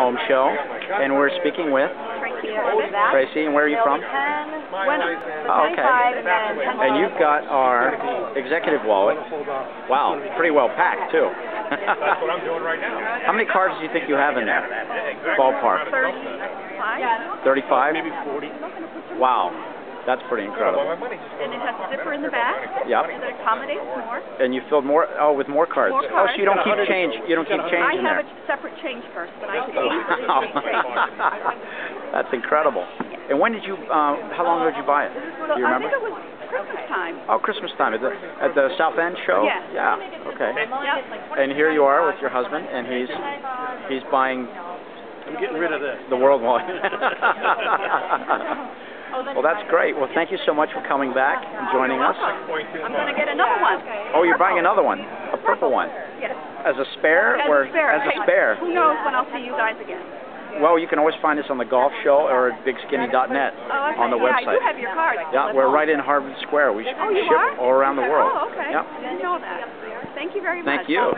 Home Show, and we're speaking with Tracy. And where are you from? Oh, okay. And you've got our executive wallet. Wow, pretty well packed too. That's what I'm doing right now. How many cards do you think you have in there? Ballpark. 35. 35? Maybe 40. Wow, that's pretty incredible. And it has a zipper in the back. Yep. That accommodates more. And you filled more? Oh, with more cards. More cards. Oh, so you don't keep change. You don't keep change in I there. have a separate change purse, but I can easily Wow. take change. That's incredible. And when did you? How long ago did you buy it? So Do you remember? I think it was Christmas time. Oh, Christmas time at the South End show. Yes. Yeah. Okay. Yep. And here you are with your husband, and he's buying. I'm getting rid of this. The worldwide. Well, that's great. Well, thank you so much for coming back and joining us. I'm going to get another one. Oh, you're buying another one, a purple one. Yes. As a spare or As a spare. as a spare? Who knows when I'll see you guys again? Well, you can always find us on the golf show or at bigskinny.net on the website. Yeah, I do have your card. Yeah, we're right in Harvard Square. We Oh, you ship are? all around the world. Oh, okay. Yep. Didn't know that. Thank you very much. Thank you.